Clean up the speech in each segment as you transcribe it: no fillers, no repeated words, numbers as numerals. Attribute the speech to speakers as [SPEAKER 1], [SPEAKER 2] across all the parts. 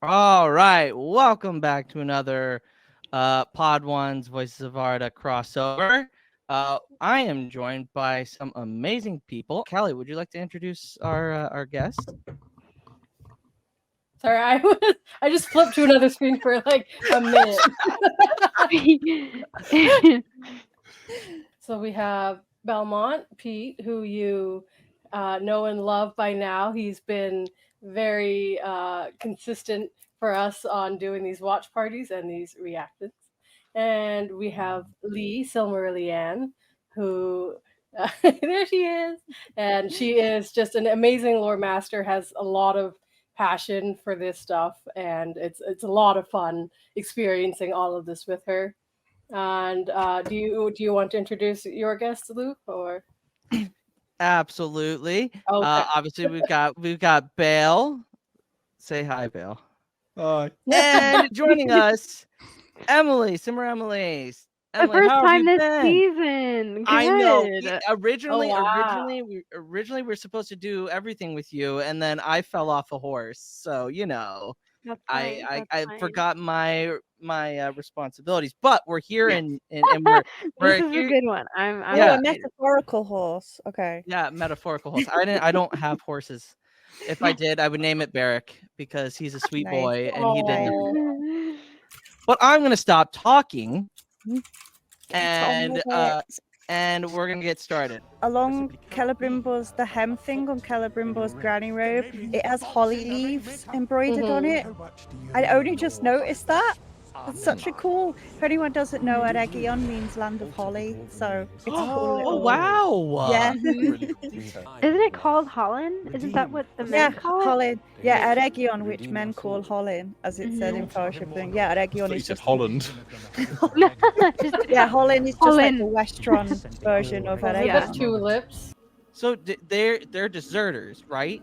[SPEAKER 1] All right, welcome back to another Pod One's Voices of Arda crossover. I am joined by some amazing people. Callie, would you like to introduce our guest?
[SPEAKER 2] Sorry, I just flipped to another screen for like a minute. So we have Belmont Pete, who you know and love by now. He's been very consistent for us on doing these watch parties and these reactions. And we have Lee Silmarillian, who there she is, and she is just an amazing lore master. Has a lot of passion for this stuff, and it's a lot of fun experiencing all of this with her. And do you want to introduce your guest, Luke, or?
[SPEAKER 1] Absolutely.
[SPEAKER 2] Okay.
[SPEAKER 1] Obviously, we've got Bale. Say hi, Bale.
[SPEAKER 3] Hi.
[SPEAKER 1] And joining us, Emily, Simmer Emily.
[SPEAKER 4] The
[SPEAKER 1] Emily,
[SPEAKER 4] first
[SPEAKER 1] how have
[SPEAKER 4] time
[SPEAKER 1] you
[SPEAKER 4] this
[SPEAKER 1] been?
[SPEAKER 4] season.
[SPEAKER 1] I know.
[SPEAKER 4] Good.
[SPEAKER 1] Originally,
[SPEAKER 2] Oh, wow.
[SPEAKER 1] we were supposed to do everything with you, and then I fell off a horse. So
[SPEAKER 4] That's
[SPEAKER 1] I
[SPEAKER 4] fine.
[SPEAKER 1] I, I
[SPEAKER 4] That's
[SPEAKER 1] forgot my responsibilities. But we're here, and
[SPEAKER 4] fine.
[SPEAKER 1] we're
[SPEAKER 4] This is a
[SPEAKER 1] here.
[SPEAKER 4] good one. I'm
[SPEAKER 5] Oh,
[SPEAKER 1] Yeah.
[SPEAKER 5] a metaphorical horse. Okay.
[SPEAKER 1] Yeah, metaphorical horse. I don't have horses. If I did, I would name it Barrack because he's a sweet
[SPEAKER 5] Nice.
[SPEAKER 1] boy, and he didn't.
[SPEAKER 2] Oh.
[SPEAKER 1] But I'm gonna stop talking,
[SPEAKER 5] Tom
[SPEAKER 1] and
[SPEAKER 5] Roberts.
[SPEAKER 1] and we're gonna get started.
[SPEAKER 5] Along Celebrimbo's, the hem thing on Celebrimbo's granny robe, it has holly leaves embroidered on it. I only just noticed that. It's such a cool. If anyone doesn't know, Eregion means land of holly, so it's a cool.
[SPEAKER 1] Oh
[SPEAKER 5] little-
[SPEAKER 1] wow!
[SPEAKER 5] Yeah.
[SPEAKER 4] Isn't it called Holland? Isn't that what the
[SPEAKER 5] Yeah,
[SPEAKER 4] men call it?
[SPEAKER 5] Holland. Yeah, Eregion, which men call Holland, as it said in Fellowship thing. Yeah, Eregion
[SPEAKER 3] You
[SPEAKER 5] is
[SPEAKER 3] said
[SPEAKER 5] just
[SPEAKER 3] Holland.
[SPEAKER 5] yeah, Holland is just like
[SPEAKER 4] Holland.
[SPEAKER 5] the Westron version of
[SPEAKER 2] Was it
[SPEAKER 4] Yeah.
[SPEAKER 2] with
[SPEAKER 5] Eregion.
[SPEAKER 2] two lips?
[SPEAKER 1] So they're deserters, right?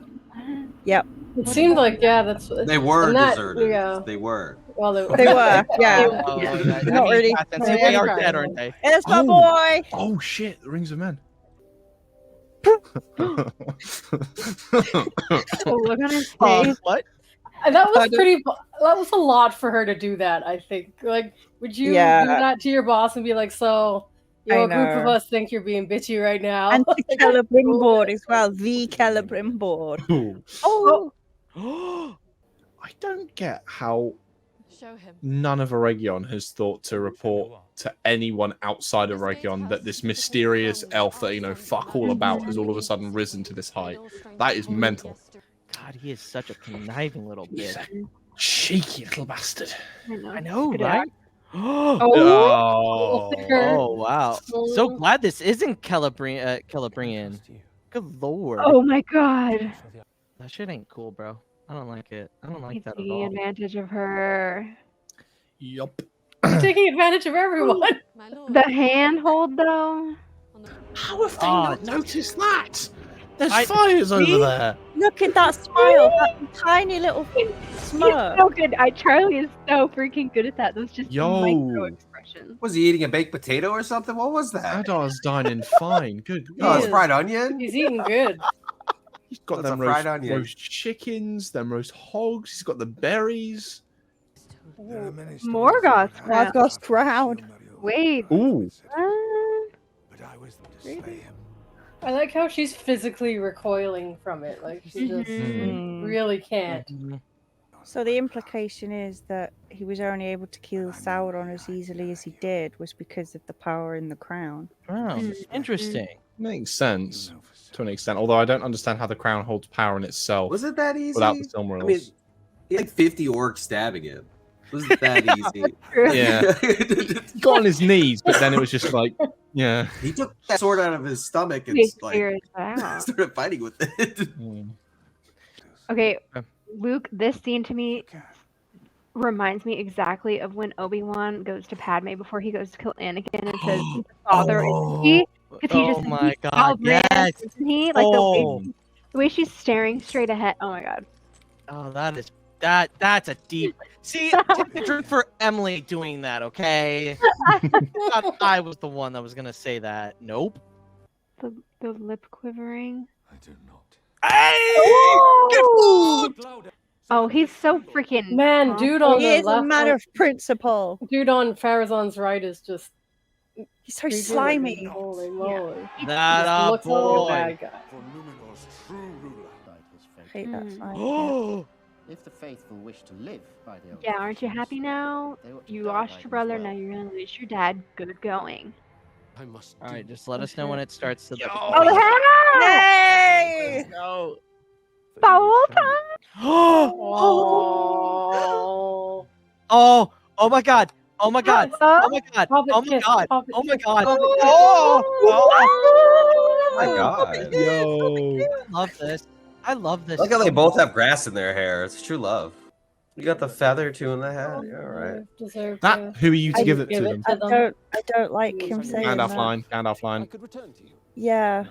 [SPEAKER 5] Yep,
[SPEAKER 2] It seemed like that's
[SPEAKER 6] They were
[SPEAKER 2] and that-
[SPEAKER 6] deserters.
[SPEAKER 2] yeah.
[SPEAKER 6] They were.
[SPEAKER 2] Well,
[SPEAKER 5] they were. Yeah,
[SPEAKER 1] Oh, yeah. I
[SPEAKER 5] Not
[SPEAKER 1] mean,
[SPEAKER 5] really.
[SPEAKER 1] yeah, since they are dead, aren't they?
[SPEAKER 5] it's my
[SPEAKER 3] Oh.
[SPEAKER 5] boy.
[SPEAKER 3] Oh shit! The Rings of Men.
[SPEAKER 4] Oh, look on his face.
[SPEAKER 1] What?
[SPEAKER 2] And that was
[SPEAKER 5] Kind of.
[SPEAKER 2] pretty. That was a lot for her to do that. I think. Like, would you
[SPEAKER 5] Yeah.
[SPEAKER 2] do that to your boss and be like, "So,
[SPEAKER 5] I
[SPEAKER 2] a group of
[SPEAKER 5] know.
[SPEAKER 2] us think you're being bitchy right now"?
[SPEAKER 5] And the Celebrimboard as well. The Celebrimboard.
[SPEAKER 3] Ooh.
[SPEAKER 5] Oh,
[SPEAKER 3] I don't get how
[SPEAKER 7] Show him.
[SPEAKER 3] none of Eregion has thought to report to anyone outside of Eregion that this mysterious elf that you know fuck all about has all of a sudden risen to this height. That is mental.
[SPEAKER 1] God, he is such a conniving little
[SPEAKER 3] He's
[SPEAKER 1] bitch.
[SPEAKER 3] a cheeky little bastard.
[SPEAKER 1] I know,
[SPEAKER 4] Good
[SPEAKER 1] right?
[SPEAKER 3] Oh.
[SPEAKER 1] Oh wow! So glad this isn't Celebrian. Good lord,
[SPEAKER 4] Oh my god.
[SPEAKER 1] that shit ain't cool, bro. I don't like it. I don't like
[SPEAKER 4] He's
[SPEAKER 1] that at
[SPEAKER 4] taking
[SPEAKER 1] all.
[SPEAKER 4] advantage of her.
[SPEAKER 3] Yup.
[SPEAKER 2] You're taking advantage of everyone.
[SPEAKER 7] My lord.
[SPEAKER 4] The handhold, though.
[SPEAKER 7] On the-
[SPEAKER 3] How have they
[SPEAKER 1] Oh,
[SPEAKER 3] not noticed that? There's
[SPEAKER 1] I-
[SPEAKER 3] fires
[SPEAKER 1] See?
[SPEAKER 3] over there.
[SPEAKER 5] look at that smile. That tiny little
[SPEAKER 4] He's
[SPEAKER 5] smirk.
[SPEAKER 4] so good. Charlie is so freaking good at that. Those just
[SPEAKER 3] Yo.
[SPEAKER 4] micro expressions.
[SPEAKER 6] Was he eating a baked potato or something? What was that?
[SPEAKER 3] Adar's dining fine. Good.
[SPEAKER 6] Oh, it's
[SPEAKER 5] Yes.
[SPEAKER 6] fried onion.
[SPEAKER 2] He's eating good.
[SPEAKER 3] He's got
[SPEAKER 6] That's
[SPEAKER 3] them
[SPEAKER 6] a fried onion.
[SPEAKER 3] roast chickens, them roast hogs. He's got the berries.
[SPEAKER 4] Morgoth's crown.
[SPEAKER 5] Morgoth's crown.
[SPEAKER 4] Wait.
[SPEAKER 3] Ooh.
[SPEAKER 2] I like how she's physically recoiling from it. Like she just
[SPEAKER 5] Mm.
[SPEAKER 2] really can't.
[SPEAKER 1] Mhm.
[SPEAKER 5] So the implication is that he was only able to kill Sauron as easily as he did was because of the power in the crown.
[SPEAKER 1] Wow, interesting.
[SPEAKER 3] Makes sense to an extent. Although I don't understand how the crown holds power in itself
[SPEAKER 6] Was it that easy?
[SPEAKER 3] without the
[SPEAKER 6] I
[SPEAKER 3] Silmarils.
[SPEAKER 6] mean, he had 50 orcs stabbing him. Was it that easy?
[SPEAKER 3] Yeah. He got on his knees, but then it was just like, yeah.
[SPEAKER 6] He took that sword out of his stomach and
[SPEAKER 4] He
[SPEAKER 6] like
[SPEAKER 4] figured it out.
[SPEAKER 6] started fighting with it.
[SPEAKER 3] Mm.
[SPEAKER 4] Okay,
[SPEAKER 1] Okay.
[SPEAKER 4] Luke, this scene to me reminds me exactly of when Obi-Wan goes to Padme before he goes to kill Anakin and says, "Your father isn't he?" Because he
[SPEAKER 1] Oh
[SPEAKER 4] just
[SPEAKER 1] my
[SPEAKER 4] he's
[SPEAKER 1] god,
[SPEAKER 4] Halbrand,
[SPEAKER 1] yes.
[SPEAKER 4] isn't he? Like
[SPEAKER 1] Oh.
[SPEAKER 4] the way she's staring straight ahead. Oh my god.
[SPEAKER 1] Oh, that's a deep. See, take the drink for Emily doing that, okay? Thought I was the one that was gonna say that. Nope.
[SPEAKER 4] The lip quivering.
[SPEAKER 1] Hey!
[SPEAKER 4] Oh!
[SPEAKER 1] Get food!
[SPEAKER 4] Oh, he's so freaking
[SPEAKER 2] Man, dude on
[SPEAKER 5] He
[SPEAKER 2] the
[SPEAKER 5] is a
[SPEAKER 2] left,
[SPEAKER 5] man of principle.
[SPEAKER 2] dude on Farazan's right is just
[SPEAKER 5] He's so
[SPEAKER 2] creepy
[SPEAKER 5] slimy.
[SPEAKER 2] looking. Holy moly!
[SPEAKER 1] That a
[SPEAKER 2] Looks like a
[SPEAKER 1] boy.
[SPEAKER 2] bad guy.
[SPEAKER 5] I hate that slime.
[SPEAKER 1] Oh,
[SPEAKER 7] If the faithful wish to live by the
[SPEAKER 4] Yeah, aren't you happy now? You lost your brother, now you're gonna lose your dad. Good going.
[SPEAKER 1] all right. Just let us know when it starts to.
[SPEAKER 4] Oh, the hammer!
[SPEAKER 5] Yay!
[SPEAKER 1] No.
[SPEAKER 4] Foul time!
[SPEAKER 2] Oh,
[SPEAKER 1] Oh, oh my God. Oh my God. Oh my God.
[SPEAKER 2] Hobbit
[SPEAKER 1] Oh my
[SPEAKER 2] kiss,
[SPEAKER 1] God.
[SPEAKER 2] Hobbit
[SPEAKER 1] Oh my
[SPEAKER 2] kiss,
[SPEAKER 1] God.
[SPEAKER 2] Hobbit kiss.
[SPEAKER 1] Oh,
[SPEAKER 6] Oh my god.
[SPEAKER 3] Yo.
[SPEAKER 1] I love this. I love this.
[SPEAKER 6] Look how
[SPEAKER 1] so
[SPEAKER 6] they both
[SPEAKER 1] much.
[SPEAKER 6] have grass in their hair. It's true love. You got the feather too in the hat. You're all right.
[SPEAKER 2] Deserve
[SPEAKER 3] That, who are you to give it
[SPEAKER 2] give
[SPEAKER 3] to
[SPEAKER 2] it
[SPEAKER 3] them?
[SPEAKER 2] to
[SPEAKER 5] I don't like him saying
[SPEAKER 3] Hand
[SPEAKER 5] that.
[SPEAKER 3] off line.
[SPEAKER 5] Yeah.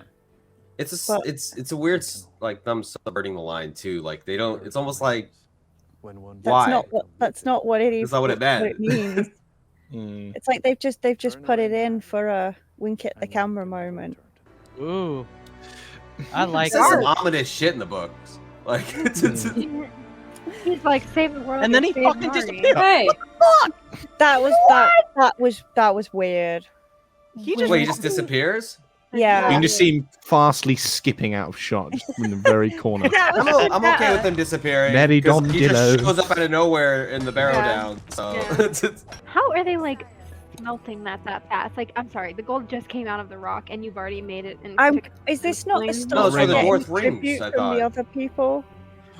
[SPEAKER 6] It's
[SPEAKER 5] But-
[SPEAKER 6] it's a weird like them subverting the line too. Like they don't. It's almost like
[SPEAKER 5] That's
[SPEAKER 6] why?
[SPEAKER 5] not what it is.
[SPEAKER 6] That's not what it meant.
[SPEAKER 5] What it means.
[SPEAKER 3] Hmm.
[SPEAKER 5] It's like they've just put it in for a wink at the camera moment.
[SPEAKER 1] Ooh. I like
[SPEAKER 6] It says some
[SPEAKER 1] it.
[SPEAKER 6] ominous shit in the books. Like
[SPEAKER 4] He's like, save the world.
[SPEAKER 1] And then
[SPEAKER 4] or
[SPEAKER 1] he
[SPEAKER 4] save
[SPEAKER 1] fucking
[SPEAKER 4] Marty.
[SPEAKER 1] disappeared.
[SPEAKER 2] Hey,
[SPEAKER 5] That was weird.
[SPEAKER 1] He just
[SPEAKER 6] wait, he just disappears.
[SPEAKER 5] Yeah.
[SPEAKER 3] You can just see him fastly skipping out of shot just in the very corner.
[SPEAKER 6] I'm okay with him disappearing.
[SPEAKER 3] Mary
[SPEAKER 6] 'cause he just
[SPEAKER 3] Domdillo.
[SPEAKER 6] shows up out of nowhere in the barrow
[SPEAKER 4] Yeah.
[SPEAKER 6] down. So
[SPEAKER 4] Yeah. How are they like smelting that fast? Like, I'm sorry, the gold just came out of the rock, and you've already made it.
[SPEAKER 5] Is this not the
[SPEAKER 4] Explain.
[SPEAKER 5] stuff
[SPEAKER 6] No, it's for
[SPEAKER 5] we're
[SPEAKER 6] the
[SPEAKER 5] getting
[SPEAKER 6] dwarf rings,
[SPEAKER 5] tribute
[SPEAKER 6] I
[SPEAKER 5] from the
[SPEAKER 6] thought.
[SPEAKER 5] other people?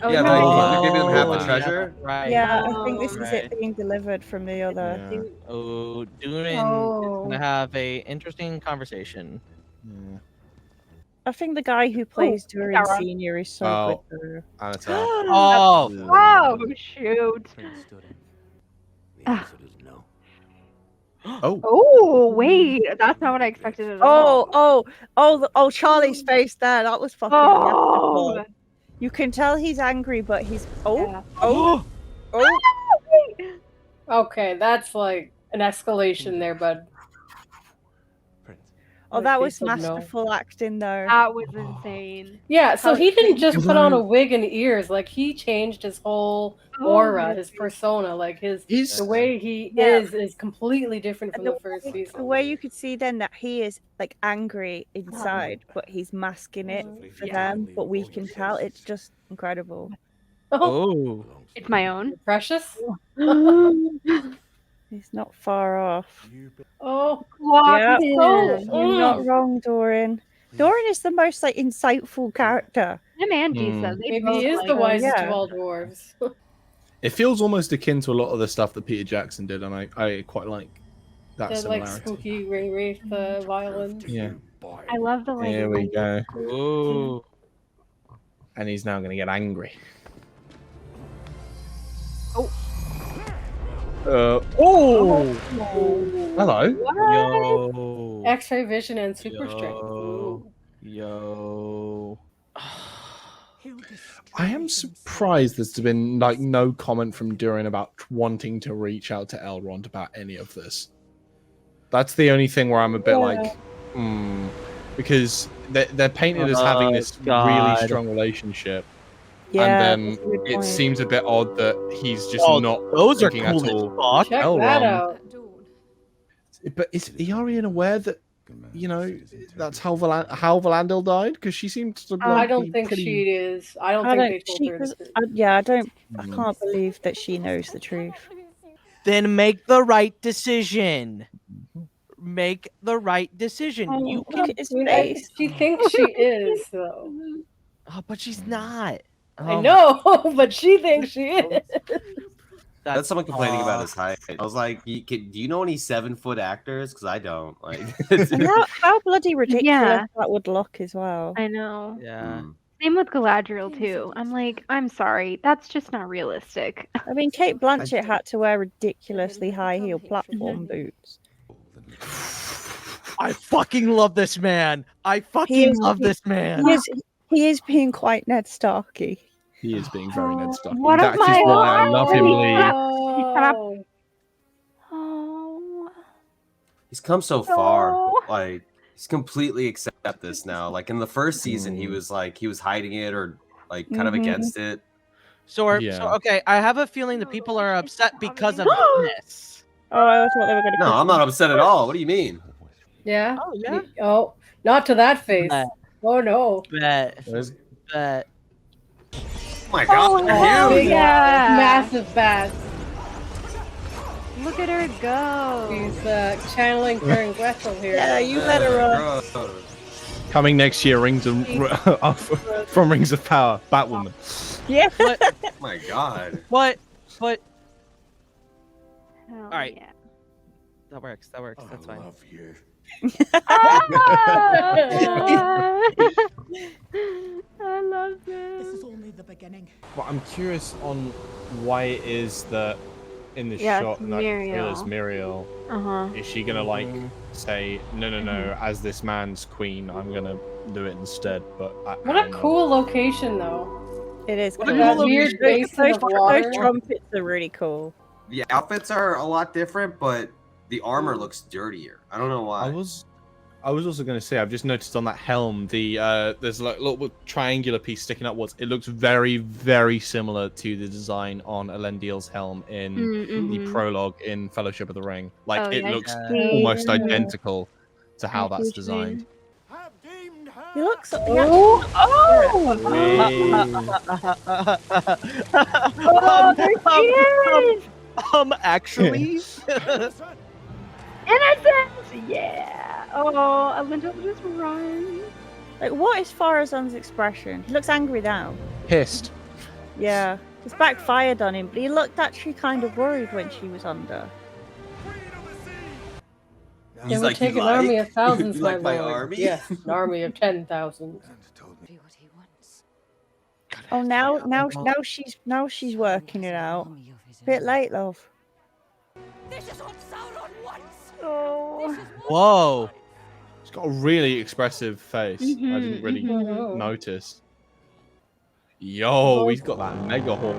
[SPEAKER 4] Oh,
[SPEAKER 6] yeah,
[SPEAKER 4] no,
[SPEAKER 6] they're giving them half the
[SPEAKER 1] Oh,
[SPEAKER 6] treasure.
[SPEAKER 1] yeah, right.
[SPEAKER 5] Yeah, I think this is
[SPEAKER 1] Right.
[SPEAKER 5] it being delivered from the other.
[SPEAKER 3] Yeah.
[SPEAKER 1] Oh, Durin is
[SPEAKER 2] Oh.
[SPEAKER 1] gonna have a interesting conversation.
[SPEAKER 3] Yeah.
[SPEAKER 5] I think the guy who plays Durin
[SPEAKER 4] Char.
[SPEAKER 5] Senior is so
[SPEAKER 3] Oh.
[SPEAKER 5] good. Though.
[SPEAKER 3] Anatole.
[SPEAKER 1] Oh,
[SPEAKER 4] Oh shoot!
[SPEAKER 3] Oh.
[SPEAKER 4] Oh wait, that's not what I expected at all.
[SPEAKER 5] Oh! Charlie's face there. That was fucking
[SPEAKER 4] Oh!
[SPEAKER 5] masterful. You can tell he's angry, but he's
[SPEAKER 4] Yeah.
[SPEAKER 5] oh.
[SPEAKER 2] okay, that's like an escalation there, bud.
[SPEAKER 5] Oh, that was
[SPEAKER 2] They said no.
[SPEAKER 5] masterful acting though.
[SPEAKER 4] That was insane.
[SPEAKER 2] Yeah, so
[SPEAKER 5] How-
[SPEAKER 2] he didn't just
[SPEAKER 3] Because
[SPEAKER 2] put on
[SPEAKER 3] I-
[SPEAKER 2] a wig and ears. Like he changed his whole aura, his persona. Like the way he
[SPEAKER 5] Yeah.
[SPEAKER 2] is completely different from
[SPEAKER 5] And
[SPEAKER 2] the first season.
[SPEAKER 5] The way you could see then that he is like angry inside, but he's masking it for
[SPEAKER 4] Yeah.
[SPEAKER 5] them. But we can tell it's just incredible.
[SPEAKER 2] Oh,
[SPEAKER 1] oh.
[SPEAKER 4] It's my own.
[SPEAKER 2] precious.
[SPEAKER 5] He's not far off.
[SPEAKER 2] Oh,
[SPEAKER 5] Yeah.
[SPEAKER 2] so
[SPEAKER 5] You're not wrong, Doran. Doran is the most like insightful character.
[SPEAKER 4] Him and
[SPEAKER 3] Hmm.
[SPEAKER 4] Gisa. They
[SPEAKER 2] maybe
[SPEAKER 4] both
[SPEAKER 2] he is
[SPEAKER 4] like,
[SPEAKER 2] the wisest
[SPEAKER 5] yeah.
[SPEAKER 2] of all dwarves.
[SPEAKER 3] It feels almost akin to a lot of the stuff that Peter Jackson did, and I quite like that
[SPEAKER 2] The like
[SPEAKER 3] similarity.
[SPEAKER 2] spooky ring wraith violins.
[SPEAKER 3] Yeah.
[SPEAKER 4] I love the like.
[SPEAKER 3] Here we go.
[SPEAKER 1] Ooh.
[SPEAKER 3] And he's now going to get angry.
[SPEAKER 4] Oh.
[SPEAKER 3] Oh. Hello.
[SPEAKER 1] Yo.
[SPEAKER 2] X-ray vision and super strength.
[SPEAKER 1] Yo.
[SPEAKER 2] Ooh.
[SPEAKER 1] Yo.
[SPEAKER 3] I am surprised there's been like no comment from Durin about wanting to reach out to Elrond about any of this. That's the only thing where I'm a bit like, because they're painted as having this
[SPEAKER 1] God.
[SPEAKER 3] really strong relationship,
[SPEAKER 5] Yeah,
[SPEAKER 3] and
[SPEAKER 5] that's a good
[SPEAKER 3] then it
[SPEAKER 5] point.
[SPEAKER 3] seems a bit odd that he's just
[SPEAKER 1] Oh,
[SPEAKER 3] not.
[SPEAKER 1] those are
[SPEAKER 3] thinking
[SPEAKER 1] cool
[SPEAKER 3] at all.
[SPEAKER 1] as fuck.
[SPEAKER 2] Check
[SPEAKER 3] Elrond.
[SPEAKER 2] that out.
[SPEAKER 3] But is Iarian aware that that's how Valandil died? Because she seemed to.
[SPEAKER 2] I
[SPEAKER 3] like,
[SPEAKER 2] don't
[SPEAKER 3] be
[SPEAKER 2] think
[SPEAKER 3] pretty...
[SPEAKER 2] she is. I don't
[SPEAKER 5] I
[SPEAKER 2] think
[SPEAKER 5] don't.
[SPEAKER 2] they told
[SPEAKER 5] She,
[SPEAKER 2] her.
[SPEAKER 5] was-
[SPEAKER 2] this.
[SPEAKER 5] yeah, I can't believe that she knows the truth.
[SPEAKER 1] Then make the right decision. Make the right decision.
[SPEAKER 5] Oh,
[SPEAKER 1] You
[SPEAKER 5] look
[SPEAKER 1] can.
[SPEAKER 5] at his
[SPEAKER 2] I-
[SPEAKER 5] face.
[SPEAKER 2] She thinks she is, though.
[SPEAKER 1] Oh, but she's not.
[SPEAKER 2] I
[SPEAKER 1] Oh,
[SPEAKER 2] know, but she thinks she is.
[SPEAKER 6] That's someone complaining about his height. I was like, do you know any 7-foot actors? Because I don't. Like,
[SPEAKER 5] And how bloody ridiculous
[SPEAKER 4] Yeah.
[SPEAKER 5] that would look as well.
[SPEAKER 4] I know.
[SPEAKER 1] Yeah.
[SPEAKER 4] Same with Galadriel too. I'm like, I'm sorry, that's just not realistic.
[SPEAKER 5] I mean, Kate Blanchett had to wear ridiculously high heel platform boots.
[SPEAKER 1] I fucking love this man. I fucking love this man.
[SPEAKER 5] He is being quite Ned Starky.
[SPEAKER 3] He is being very Ned Stark.
[SPEAKER 4] One of
[SPEAKER 3] That is
[SPEAKER 4] my-
[SPEAKER 3] why I love him, Lee.
[SPEAKER 2] Oh.
[SPEAKER 4] Oh.
[SPEAKER 6] he's come so far.
[SPEAKER 4] No.
[SPEAKER 6] Like, he's completely accept this now. Like in the first season, he was hiding it or like kind of
[SPEAKER 5] Mhm.
[SPEAKER 6] against it.
[SPEAKER 1] So,
[SPEAKER 3] Yeah.
[SPEAKER 1] okay, I have a feeling the people are upset because of this.
[SPEAKER 5] Oh, I thought they were going to.
[SPEAKER 6] No, I'm not upset at all. What do you mean?
[SPEAKER 2] Yeah.
[SPEAKER 1] Oh yeah.
[SPEAKER 2] Oh, not to that face.
[SPEAKER 1] Bet.
[SPEAKER 2] Oh no.
[SPEAKER 1] Bet.
[SPEAKER 3] There's-
[SPEAKER 1] Bet.
[SPEAKER 6] Oh my god,
[SPEAKER 4] Oh,
[SPEAKER 6] they're
[SPEAKER 4] hell
[SPEAKER 6] huge.
[SPEAKER 4] yeah.
[SPEAKER 2] Massive bats.
[SPEAKER 4] Look at her go.
[SPEAKER 2] He's channeling Karen Gretel here.
[SPEAKER 5] Yeah, you better run.
[SPEAKER 6] Gross.
[SPEAKER 3] Coming next year, from Rings of Power, Batwoman.
[SPEAKER 5] Yeah.
[SPEAKER 1] But
[SPEAKER 6] Oh my god.
[SPEAKER 1] but
[SPEAKER 4] Hell
[SPEAKER 1] all right.
[SPEAKER 4] yeah.
[SPEAKER 1] that works. That's fine.
[SPEAKER 4] I love this.
[SPEAKER 8] This is only the beginning.
[SPEAKER 3] But I'm curious on why it is that in the
[SPEAKER 4] Yeah,
[SPEAKER 3] shot
[SPEAKER 4] it's
[SPEAKER 3] that
[SPEAKER 4] Muriel.
[SPEAKER 3] is Muriel.
[SPEAKER 4] Uh-huh.
[SPEAKER 3] Is she gonna like say no? As this man's queen, I'm gonna do it instead. But
[SPEAKER 2] What a cool location, though.
[SPEAKER 5] It is.
[SPEAKER 1] What a
[SPEAKER 5] cool.
[SPEAKER 1] cool
[SPEAKER 2] That weird basin of water.
[SPEAKER 5] Those trumpets are really cool.
[SPEAKER 6] The outfits are a lot different, but the armor looks dirtier. I don't know why.
[SPEAKER 3] I was also going to say, I've just noticed on that helm, there's like a little triangular piece sticking upwards. It looks very, very similar to the design on Elendil's helm in the prologue in Fellowship of the Ring. Like,
[SPEAKER 4] Oh,
[SPEAKER 3] it
[SPEAKER 4] yeah,
[SPEAKER 3] looks
[SPEAKER 4] yeah.
[SPEAKER 3] almost identical to how that's designed.
[SPEAKER 5] He looks.
[SPEAKER 4] Oh! Oh, there she is!
[SPEAKER 1] Actually,
[SPEAKER 4] Innocent! Yeah! Oh, Alinda will just run.
[SPEAKER 5] Like, what is Farazan's expression? He looks angry now.
[SPEAKER 3] Pissed.
[SPEAKER 5] Yeah, it's backfired on him, but he looked actually kind of worried when she was under.
[SPEAKER 2] It would take an army of thousands,
[SPEAKER 6] You like
[SPEAKER 2] my
[SPEAKER 6] my
[SPEAKER 2] lord.
[SPEAKER 6] army?
[SPEAKER 2] Yes, an army of 10,000.
[SPEAKER 5] Oh, now she's working it out. Bit late, love.
[SPEAKER 4] Oh.
[SPEAKER 1] whoa.
[SPEAKER 3] It's got a really expressive face. I didn't really
[SPEAKER 2] Mhm.
[SPEAKER 3] notice. Yo, he's got that mega horn.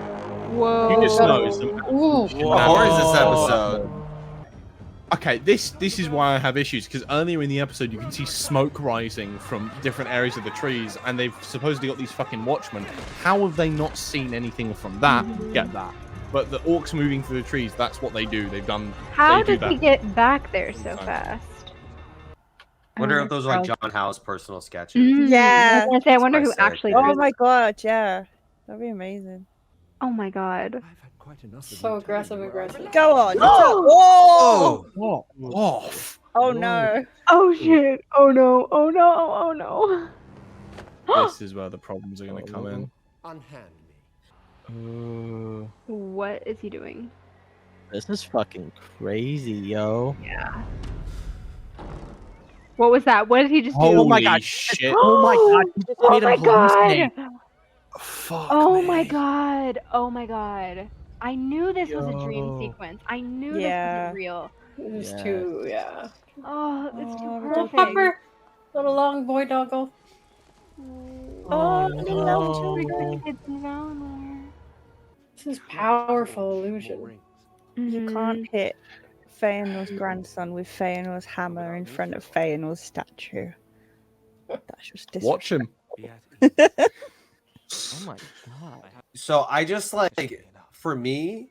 [SPEAKER 4] Whoa.
[SPEAKER 3] You just noticed them.
[SPEAKER 2] Ooh.
[SPEAKER 6] What is this episode?
[SPEAKER 3] Okay, this is why I have issues, because earlier in the episode you can see smoke rising from different areas of the trees, and they've supposedly got these fucking watchmen. How have they not seen anything from that? Get that. But the orcs moving through the trees, that's what they do. They've done.
[SPEAKER 4] How
[SPEAKER 3] they do
[SPEAKER 4] did he
[SPEAKER 3] that.
[SPEAKER 4] get back there so fast?
[SPEAKER 6] Wonder if those are like John Howe's personal sketches.
[SPEAKER 5] Yeah.
[SPEAKER 4] I was gonna say, I wonder who
[SPEAKER 6] That's why I said
[SPEAKER 4] actually.
[SPEAKER 6] that.
[SPEAKER 5] Oh my god, yeah. That'd be amazing.
[SPEAKER 4] Oh my god.
[SPEAKER 2] So aggressive.
[SPEAKER 5] Go on.
[SPEAKER 6] Oh!
[SPEAKER 3] What? Off.
[SPEAKER 5] Oh no.
[SPEAKER 4] Oh shit. Oh no. Oh no. Oh no.
[SPEAKER 3] This is where the problems are going to come in.
[SPEAKER 8] Unhand me.
[SPEAKER 4] What is he doing?
[SPEAKER 1] This is fucking crazy, yo.
[SPEAKER 4] Yeah. What was that? What did he just do?
[SPEAKER 3] Holy
[SPEAKER 1] Oh my god.
[SPEAKER 3] shit.
[SPEAKER 1] Oh my god. You just
[SPEAKER 4] Oh
[SPEAKER 1] made him
[SPEAKER 4] my
[SPEAKER 1] hallucinate.
[SPEAKER 4] god.
[SPEAKER 3] Fuck
[SPEAKER 4] Oh
[SPEAKER 3] me.
[SPEAKER 4] my god. Oh my god. I knew this was a dream
[SPEAKER 1] Yo.
[SPEAKER 4] sequence. I knew
[SPEAKER 5] Yeah.
[SPEAKER 4] this wasn't real.
[SPEAKER 2] It's
[SPEAKER 1] Yes.
[SPEAKER 2] too, yeah.
[SPEAKER 4] Oh, it's too
[SPEAKER 2] Little
[SPEAKER 4] perfect.
[SPEAKER 2] pupper. Little long boy doggo.
[SPEAKER 5] Oh,
[SPEAKER 4] no. Kids in Valinor.
[SPEAKER 2] This is powerful illusion.
[SPEAKER 5] You can't hit Feanor's grandson with Feanor's hammer in front of Feanor's statue. That's just
[SPEAKER 3] Watch him.
[SPEAKER 1] Oh my god.
[SPEAKER 6] So I just like, for me,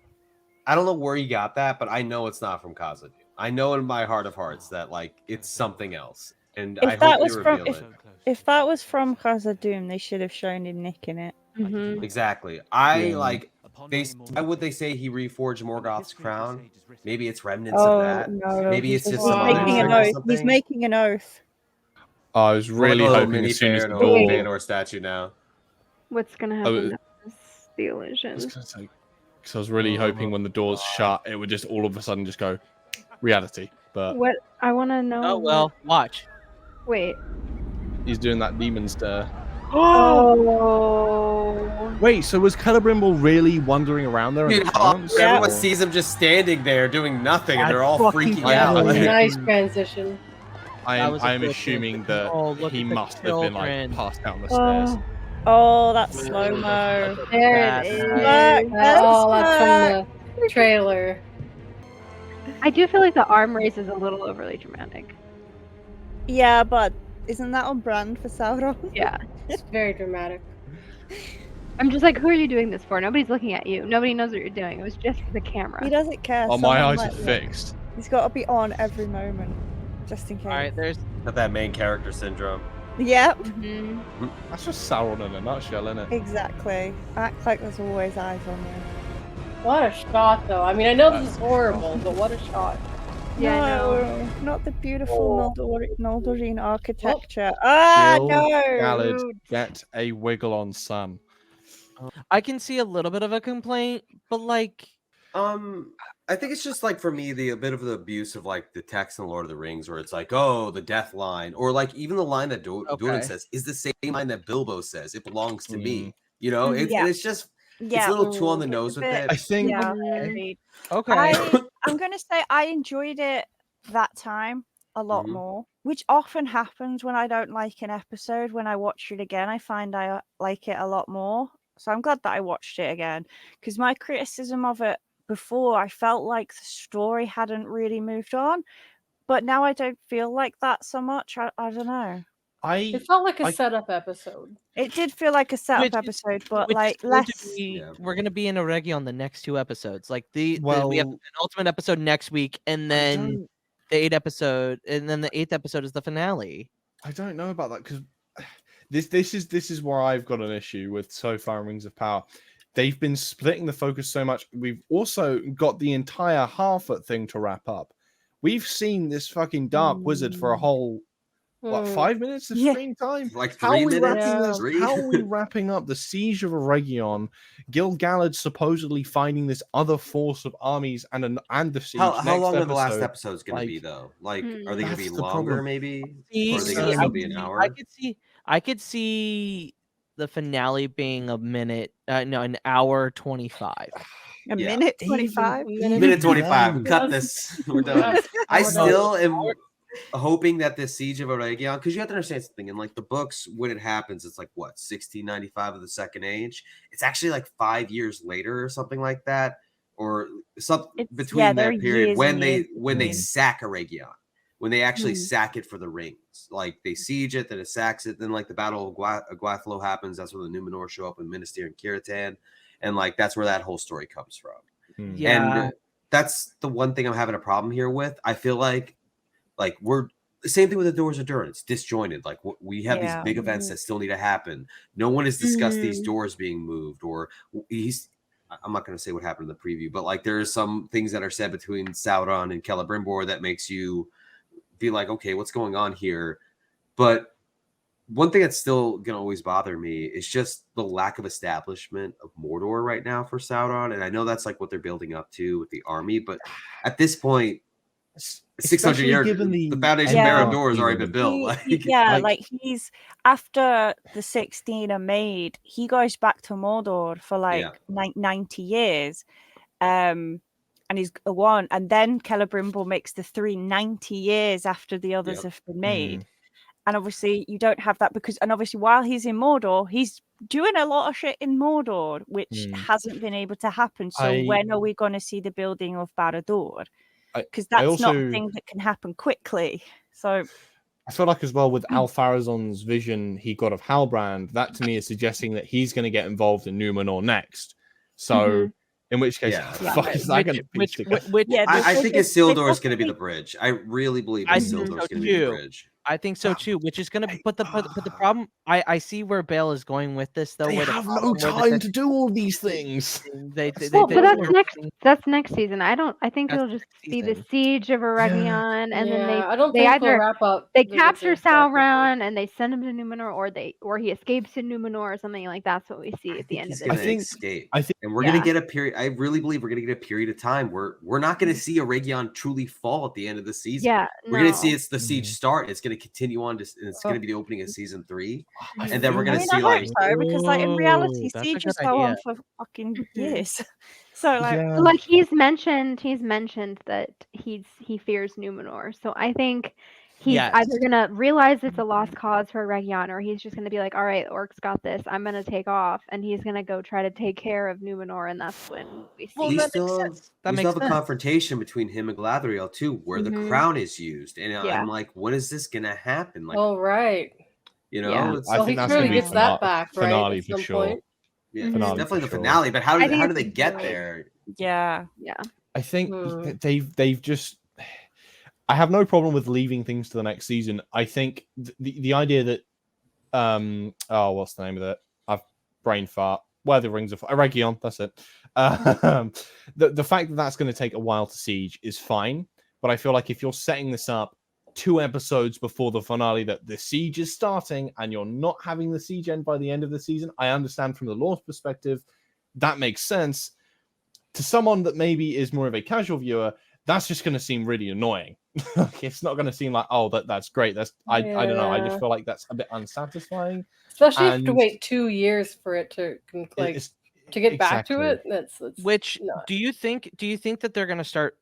[SPEAKER 6] I don't know where you got that, but I know it's not from Khazad-dûm. I know in my heart of hearts that like it's something else, and
[SPEAKER 5] If
[SPEAKER 6] I
[SPEAKER 5] that
[SPEAKER 6] hope
[SPEAKER 5] was
[SPEAKER 6] they
[SPEAKER 5] from-
[SPEAKER 6] reveal it.
[SPEAKER 5] If that was from Khazad-dûm, they should have shown him nicking it.
[SPEAKER 4] Mm-hmm.
[SPEAKER 6] Exactly. I
[SPEAKER 3] Yeah.
[SPEAKER 6] like. Why would they say he reforged Morgoth's crown? Maybe it's remnants
[SPEAKER 5] Oh
[SPEAKER 6] of that.
[SPEAKER 5] no!
[SPEAKER 6] Maybe it's
[SPEAKER 5] he's
[SPEAKER 6] just some other
[SPEAKER 5] making an
[SPEAKER 6] trick or
[SPEAKER 5] oath. He's
[SPEAKER 6] something.
[SPEAKER 5] making an oath.
[SPEAKER 3] I was really
[SPEAKER 6] Or a little
[SPEAKER 3] hoping
[SPEAKER 6] mini
[SPEAKER 3] as soon as the
[SPEAKER 6] Feanor,
[SPEAKER 3] door.
[SPEAKER 6] Feanor statue now.
[SPEAKER 4] What's gonna
[SPEAKER 3] Oh,
[SPEAKER 4] happen? Is the
[SPEAKER 3] I
[SPEAKER 4] illusion.
[SPEAKER 3] was gonna say, because I was really hoping when the doors shut, it would just all of a sudden just go reality. But
[SPEAKER 4] What I want to know.
[SPEAKER 1] Oh well, watch.
[SPEAKER 4] Wait.
[SPEAKER 3] he's doing that demon stare.
[SPEAKER 4] Oh.
[SPEAKER 3] Wait, so was Celebrimble really wandering around there in
[SPEAKER 6] Dude,
[SPEAKER 3] the trance?
[SPEAKER 6] everyone
[SPEAKER 3] or-
[SPEAKER 6] sees him just standing there doing nothing, and they're all
[SPEAKER 1] That's
[SPEAKER 6] freaking
[SPEAKER 1] fucking
[SPEAKER 6] out.
[SPEAKER 3] Yeah.
[SPEAKER 2] Nice transition.
[SPEAKER 3] I
[SPEAKER 1] That
[SPEAKER 3] am,
[SPEAKER 1] was a
[SPEAKER 3] I am
[SPEAKER 1] good
[SPEAKER 3] assuming
[SPEAKER 1] thing.
[SPEAKER 3] that
[SPEAKER 1] Oh, look
[SPEAKER 3] he
[SPEAKER 1] at the
[SPEAKER 3] must have been like
[SPEAKER 1] children.
[SPEAKER 3] passed out on the stairs.
[SPEAKER 5] Oh, that's slow mo.
[SPEAKER 2] There it is.
[SPEAKER 5] Look,
[SPEAKER 2] Oh,
[SPEAKER 5] that's
[SPEAKER 2] that's from the trailer.
[SPEAKER 4] I do feel like the arm race is a little overly dramatic.
[SPEAKER 5] Yeah, but isn't that on brand for Sauron?
[SPEAKER 4] Yeah.
[SPEAKER 2] It's very dramatic.
[SPEAKER 4] I'm just like, who are you doing this for? Nobody's looking at you. Nobody knows what you're doing. It was just for the camera.
[SPEAKER 5] He doesn't care.
[SPEAKER 3] Oh, my
[SPEAKER 5] someone
[SPEAKER 3] eyes are
[SPEAKER 5] might look.
[SPEAKER 3] fixed.
[SPEAKER 5] He's got to be on every moment, just in case.
[SPEAKER 1] All right, there's
[SPEAKER 6] Got that main character syndrome.
[SPEAKER 5] Yep,
[SPEAKER 4] Mhm.
[SPEAKER 3] That's just Sauron in a nutshell, isn't it?
[SPEAKER 5] exactly. Act like there's always eyes on you.
[SPEAKER 2] What a shot, though. I mean, I know this is horrible, but what a shot.
[SPEAKER 4] Yeah, I know.
[SPEAKER 5] No, not the beautiful Noldorine architecture. Ah,
[SPEAKER 3] Gil
[SPEAKER 5] no!
[SPEAKER 3] Galad, get a wiggle on, son.
[SPEAKER 1] I can see a little bit of a complaint, but like
[SPEAKER 6] I think it's just like for me a bit of the abuse of like the text in Lord of the Rings, where it's like, oh, the death line, or like even the line that Durin says is the same line that Bilbo says. It belongs to me. You know,
[SPEAKER 4] Mhm.
[SPEAKER 6] it's
[SPEAKER 5] Yeah.
[SPEAKER 6] and it's just it's
[SPEAKER 5] Yeah,
[SPEAKER 6] a little too on the
[SPEAKER 5] it's
[SPEAKER 6] nose
[SPEAKER 5] a
[SPEAKER 6] with
[SPEAKER 5] bit-
[SPEAKER 6] it.
[SPEAKER 3] I think
[SPEAKER 5] Yeah,
[SPEAKER 4] Mhm.
[SPEAKER 5] agreed.
[SPEAKER 1] okay.
[SPEAKER 5] I'm gonna say I enjoyed it that time a lot
[SPEAKER 6] Mhm.
[SPEAKER 5] more, which often happens when I don't like an episode. When I watch it again, I find I like it a lot more. So I'm glad that I watched it again, because my criticism of it before, I felt like the story hadn't really moved on, but now I don't feel like that so much. I don't know.
[SPEAKER 2] It felt like a
[SPEAKER 3] I-
[SPEAKER 2] setup episode.
[SPEAKER 5] It did feel like a setup
[SPEAKER 1] Which is-
[SPEAKER 5] episode, but
[SPEAKER 1] Which
[SPEAKER 5] like
[SPEAKER 1] is going to
[SPEAKER 5] less.
[SPEAKER 1] be,
[SPEAKER 6] Yeah.
[SPEAKER 1] we're gonna be in Oregi on the next 2 episodes. Like we have
[SPEAKER 3] Well,
[SPEAKER 1] the penultimate episode next week, and
[SPEAKER 3] I
[SPEAKER 1] then
[SPEAKER 3] don't,
[SPEAKER 1] the 8th episode, and then the 8th episode is the finale.
[SPEAKER 3] I don't know about that because this is where I've got an issue with so far in Rings of Power. They've been splitting the focus so much. We've also got the entire Harfoot thing to wrap up. We've seen this fucking dark wizard for a whole what 5 minutes of
[SPEAKER 5] Yeah.
[SPEAKER 3] screen time?
[SPEAKER 6] Like
[SPEAKER 3] How are
[SPEAKER 6] 3
[SPEAKER 3] we
[SPEAKER 6] minutes.
[SPEAKER 3] wrapping
[SPEAKER 2] Yeah.
[SPEAKER 3] this?
[SPEAKER 6] Three?
[SPEAKER 3] How are we wrapping up the siege of Eregion? Gil Galad supposedly finding this other force of armies and the siege.
[SPEAKER 6] How
[SPEAKER 3] next
[SPEAKER 6] long are the last
[SPEAKER 3] episode.
[SPEAKER 6] episodes going to be
[SPEAKER 3] Like,
[SPEAKER 6] though? Like,
[SPEAKER 4] Hmm.
[SPEAKER 6] are they going to
[SPEAKER 3] That's
[SPEAKER 6] be
[SPEAKER 3] the
[SPEAKER 6] longer
[SPEAKER 3] problem.
[SPEAKER 6] maybe?
[SPEAKER 1] See,
[SPEAKER 6] Or are they
[SPEAKER 3] see,
[SPEAKER 6] going to
[SPEAKER 3] I
[SPEAKER 6] still be an hour?
[SPEAKER 1] I could see the finale being a minute, no, an hour 25.
[SPEAKER 5] A
[SPEAKER 6] Yeah.
[SPEAKER 5] minute
[SPEAKER 3] Even-
[SPEAKER 5] 25.
[SPEAKER 6] Minute 25.
[SPEAKER 3] then.
[SPEAKER 6] Cut this. We're done. I
[SPEAKER 2] We're done.
[SPEAKER 6] still am hoping that this siege of Eregion, because you have to understand something. In like the books, when it happens, it's like what 1695 of the Second Age. It's actually like 5 years later or something like that, or something
[SPEAKER 5] It's-
[SPEAKER 6] between
[SPEAKER 5] yeah, there
[SPEAKER 6] that
[SPEAKER 5] are
[SPEAKER 6] period
[SPEAKER 5] years
[SPEAKER 6] when
[SPEAKER 5] and
[SPEAKER 6] they
[SPEAKER 5] years
[SPEAKER 6] when they
[SPEAKER 3] between.
[SPEAKER 6] sack Eregion, when they actually
[SPEAKER 5] Hmm.
[SPEAKER 6] sack it for the rings. Like they siege it, then it sacks it, then like the Battle of Gwathlo happens. That's where the Numenor show up in Minister and Kiratan, and like that's where that whole story comes from.
[SPEAKER 1] Yeah.
[SPEAKER 6] And that's the one thing I'm having a problem here with. I feel like we're the same thing with the Doors of Durin. It's disjointed. Like we have
[SPEAKER 5] Yeah.
[SPEAKER 6] these big events that still need to happen. No one has discussed these
[SPEAKER 4] Mhm.
[SPEAKER 6] doors being moved, or I'm not going to say what happened in the preview, but like there are some things that are said between Sauron and Celebrimbor that makes you be like, okay, what's going on here? But one thing that's still gonna always bother me is just the lack of establishment of Mordor right now for Sauron. And I know that's like what they're building up to with the army, but at this point, 600
[SPEAKER 3] Especially
[SPEAKER 6] years,
[SPEAKER 3] given
[SPEAKER 6] the
[SPEAKER 3] the
[SPEAKER 6] foundation
[SPEAKER 5] Yeah.
[SPEAKER 6] Barad-dûr has already been built.
[SPEAKER 5] Yeah,
[SPEAKER 3] like-
[SPEAKER 5] like he's after the 16 are made, he goes back to Mordor for like
[SPEAKER 6] Yeah.
[SPEAKER 5] 90 years. And he's a one, and then Celebrimbor makes the 390 years after the others
[SPEAKER 6] Yep.
[SPEAKER 5] have been made. And obviously you don't have that because, and obviously while he's in Mordor, he's doing a lot of shit in Mordor, which hasn't been able to happen. So when are we going to see the building of Barad-dûr? Because that's not a thing that can happen quickly. So
[SPEAKER 3] I feel like as well with Al-Farazon's vision he got of Halbrand, that to me is suggesting that he's going to get involved in Numenor next. So in which case,
[SPEAKER 6] Yeah.
[SPEAKER 3] how the fuck is that going to be?
[SPEAKER 5] yeah,
[SPEAKER 6] I think
[SPEAKER 5] there's-
[SPEAKER 6] Isildur
[SPEAKER 5] there's
[SPEAKER 6] is going to be the
[SPEAKER 5] definitely-
[SPEAKER 6] bridge. I really believe
[SPEAKER 1] I
[SPEAKER 6] Isildur
[SPEAKER 1] think
[SPEAKER 6] is
[SPEAKER 1] so
[SPEAKER 6] going to be the
[SPEAKER 1] too.
[SPEAKER 6] bridge.
[SPEAKER 1] I think so too, which is gonna. But the problem, I see where Bale is going with this though.
[SPEAKER 3] They
[SPEAKER 1] where the
[SPEAKER 3] have
[SPEAKER 1] problem
[SPEAKER 3] no
[SPEAKER 1] with this
[SPEAKER 3] time
[SPEAKER 1] is
[SPEAKER 3] to do all these things.
[SPEAKER 1] They
[SPEAKER 4] Well, but that's
[SPEAKER 1] were-
[SPEAKER 4] next next season. I think
[SPEAKER 1] That's
[SPEAKER 4] it'll just
[SPEAKER 1] next
[SPEAKER 4] be the
[SPEAKER 1] season.
[SPEAKER 4] siege of Eregion, and then
[SPEAKER 2] I don't
[SPEAKER 4] they
[SPEAKER 2] think
[SPEAKER 4] either
[SPEAKER 2] they'll wrap up.
[SPEAKER 4] they
[SPEAKER 2] the
[SPEAKER 4] capture
[SPEAKER 2] Wizards that quickly.
[SPEAKER 4] Sauron and they send him to Numenor, or he escapes to Numenor or something like that's what we see at the end of
[SPEAKER 6] He's
[SPEAKER 4] it.
[SPEAKER 6] going to
[SPEAKER 3] think-
[SPEAKER 6] escape.
[SPEAKER 3] I think-
[SPEAKER 6] and we're going to get a period. I really believe we're going to get a period of time where we're not going to see Eregion truly fall at the end of the season.
[SPEAKER 4] Yeah,
[SPEAKER 6] We're going to
[SPEAKER 4] no.
[SPEAKER 6] see it's the siege start. It's going to continue on, and it's going to be the opening of season 3,
[SPEAKER 3] I
[SPEAKER 6] and then we're
[SPEAKER 5] I
[SPEAKER 6] going to
[SPEAKER 5] mean,
[SPEAKER 6] see
[SPEAKER 5] I
[SPEAKER 6] like
[SPEAKER 5] hope so, because like in reality,
[SPEAKER 1] Ooh, that's a
[SPEAKER 5] sieges
[SPEAKER 1] good
[SPEAKER 5] go on
[SPEAKER 1] idea.
[SPEAKER 5] for fucking years. So like,
[SPEAKER 3] Yeah.
[SPEAKER 4] Like he's mentioned that he fears Numenor. So I think he's
[SPEAKER 1] Yes.
[SPEAKER 4] either gonna realize it's a lost cause for Eregion, or he's just gonna be like, all right, orcs got this. I'm gonna take off, and he's gonna go try to take care of Numenor, and that's when we see.
[SPEAKER 1] Well,
[SPEAKER 6] we
[SPEAKER 1] that
[SPEAKER 6] still
[SPEAKER 1] makes
[SPEAKER 6] have,
[SPEAKER 1] sense. That
[SPEAKER 6] we
[SPEAKER 1] makes
[SPEAKER 6] still have a
[SPEAKER 1] sense.
[SPEAKER 6] confrontation between him and Galadriel too, where the
[SPEAKER 4] Mhm.
[SPEAKER 6] crown is used, and
[SPEAKER 4] Yeah.
[SPEAKER 6] I'm like, when is this going to happen? Like,
[SPEAKER 2] Oh right.
[SPEAKER 6] you know,
[SPEAKER 4] Yeah.
[SPEAKER 6] it's,
[SPEAKER 3] I
[SPEAKER 2] Well,
[SPEAKER 3] think
[SPEAKER 2] he
[SPEAKER 3] that's
[SPEAKER 2] clearly
[SPEAKER 3] gonna be
[SPEAKER 2] gets that
[SPEAKER 3] finale-
[SPEAKER 2] back, right?
[SPEAKER 3] finale
[SPEAKER 2] At
[SPEAKER 3] for
[SPEAKER 2] some
[SPEAKER 3] sure.
[SPEAKER 2] point.
[SPEAKER 6] Yeah, it's
[SPEAKER 3] Finale
[SPEAKER 6] definitely
[SPEAKER 3] for
[SPEAKER 6] the
[SPEAKER 3] sure.
[SPEAKER 6] finale. But how
[SPEAKER 4] I
[SPEAKER 6] do
[SPEAKER 4] think
[SPEAKER 6] how
[SPEAKER 4] it's
[SPEAKER 6] do they get
[SPEAKER 4] really-
[SPEAKER 6] there?
[SPEAKER 5] Yeah.
[SPEAKER 4] Yeah.
[SPEAKER 3] I think
[SPEAKER 2] Hmm.
[SPEAKER 3] they've just. I have no problem with leaving things to the next season. I think the idea that what's the name of it? I've brain fart. Where the rings of Region, that's it. The fact that that's going to take a while to siege is fine, but I feel like if you're setting this up 2 episodes before the finale that the siege is starting and you're not having the siege end by the end of the season, I understand from the lore perspective that makes sense. To someone that maybe is more of a casual viewer, that's just going to seem really annoying. It's not going to seem like, oh, that's great. I don't know. I just
[SPEAKER 2] Yeah.
[SPEAKER 3] feel like that's a bit unsatisfying.
[SPEAKER 2] Especially if you have to
[SPEAKER 3] And
[SPEAKER 2] wait 2 years for it to like
[SPEAKER 3] It's,
[SPEAKER 2] to get back to
[SPEAKER 3] exactly.
[SPEAKER 2] it. That's
[SPEAKER 1] Which
[SPEAKER 2] not.
[SPEAKER 1] do you think that they're gonna start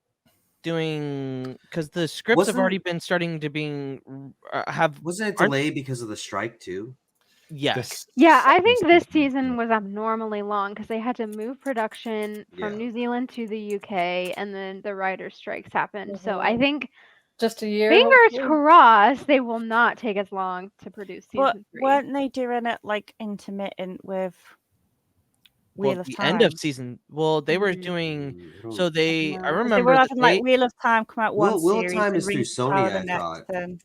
[SPEAKER 1] doing? Because the scripts have
[SPEAKER 6] Wasn't-
[SPEAKER 1] already been starting to have.
[SPEAKER 6] Wasn't it
[SPEAKER 1] aren't-
[SPEAKER 6] delayed because of the strike too?
[SPEAKER 1] Yes.
[SPEAKER 3] This-
[SPEAKER 4] Yeah, I think this
[SPEAKER 3] season,
[SPEAKER 4] season was abnormally long because they had to move production from
[SPEAKER 6] Yeah.
[SPEAKER 4] New Zealand to the UK, and then the writers' strikes happened. So
[SPEAKER 2] Mhm.
[SPEAKER 4] I think,
[SPEAKER 2] Just a year.
[SPEAKER 4] fingers
[SPEAKER 2] hopefully.
[SPEAKER 4] crossed, they will not take as long to produce
[SPEAKER 5] But
[SPEAKER 4] season 3.
[SPEAKER 5] weren't they doing it like intermittent with Wheel
[SPEAKER 1] Well,
[SPEAKER 5] of
[SPEAKER 1] the
[SPEAKER 5] Time?
[SPEAKER 1] end of season. Well, they were
[SPEAKER 4] Mm.
[SPEAKER 1] doing.
[SPEAKER 6] I don't-
[SPEAKER 1] So they. I
[SPEAKER 4] know. 'Cause
[SPEAKER 5] They
[SPEAKER 1] remember
[SPEAKER 5] were
[SPEAKER 1] that
[SPEAKER 5] having like Wheel of Time come out one
[SPEAKER 6] Wheel of
[SPEAKER 5] series
[SPEAKER 6] Time
[SPEAKER 5] and
[SPEAKER 6] is through
[SPEAKER 5] Rings of
[SPEAKER 6] Sony,
[SPEAKER 5] Power the
[SPEAKER 6] I
[SPEAKER 5] next.
[SPEAKER 6] thought.
[SPEAKER 5] Then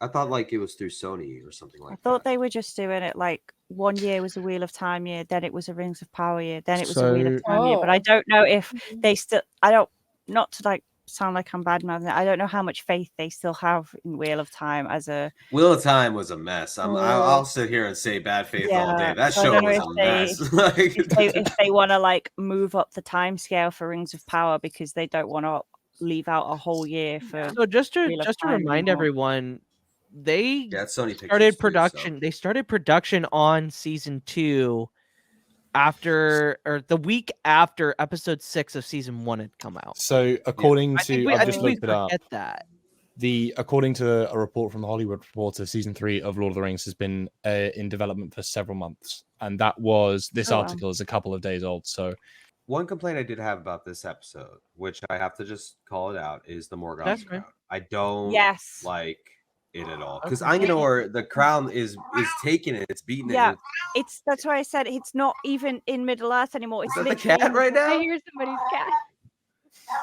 [SPEAKER 6] I thought like it was through Sony or something like
[SPEAKER 5] I thought
[SPEAKER 6] that.
[SPEAKER 5] they were just doing it like 1 year was a Wheel of Time year, then it was a Rings of Power year, then it was a Wheel of
[SPEAKER 3] So-
[SPEAKER 5] Time year. But I
[SPEAKER 2] Oh.
[SPEAKER 5] don't know if
[SPEAKER 4] Mhm.
[SPEAKER 5] they still. I don't. Not to like sound like I'm bad mouthing it. I don't know how much faith they still have in Wheel of Time as a.
[SPEAKER 6] Wheel of Time was a mess. I'll sit here and say bad faith all day.
[SPEAKER 5] Yeah,
[SPEAKER 6] That
[SPEAKER 5] so I
[SPEAKER 6] show
[SPEAKER 5] don't know
[SPEAKER 6] was
[SPEAKER 5] if
[SPEAKER 6] a
[SPEAKER 5] they-
[SPEAKER 6] mess. Like,
[SPEAKER 5] if they want to like move up the time scale for Rings of Power because they don't want to leave out a whole year for.
[SPEAKER 1] So just to
[SPEAKER 5] Wheel of Time
[SPEAKER 1] remind
[SPEAKER 5] anymore.
[SPEAKER 1] everyone, they
[SPEAKER 6] yeah, it's Sony Pictures
[SPEAKER 1] started
[SPEAKER 6] too,
[SPEAKER 1] production.
[SPEAKER 6] so.
[SPEAKER 1] They started production on season 2 the week after episode 6 of season 1 had come out.
[SPEAKER 3] So according
[SPEAKER 1] I
[SPEAKER 3] to,
[SPEAKER 1] think
[SPEAKER 3] I've
[SPEAKER 1] I
[SPEAKER 3] just
[SPEAKER 1] think we
[SPEAKER 3] looked it up.
[SPEAKER 1] forget that.
[SPEAKER 3] According to a report from the Hollywood Reporter, season 3 of Lord of the Rings has been in development for several months, and that was this
[SPEAKER 5] Oh, wow.
[SPEAKER 3] article is a couple of days old. So
[SPEAKER 6] One complaint I did have about this episode, which I have to just call it out, is the Morgoth
[SPEAKER 1] That's fine.
[SPEAKER 6] crown. I don't
[SPEAKER 5] Yes.
[SPEAKER 6] like it at all because
[SPEAKER 1] Okay.
[SPEAKER 6] Anganor, the crown is taking it, it's beating
[SPEAKER 5] Yeah.
[SPEAKER 6] it.
[SPEAKER 5] That's why I said it's not even in Middle Earth anymore. It's
[SPEAKER 6] Is that the
[SPEAKER 5] literally
[SPEAKER 6] cat
[SPEAKER 5] in the-
[SPEAKER 6] right
[SPEAKER 4] I
[SPEAKER 6] now?
[SPEAKER 4] hear somebody's cat.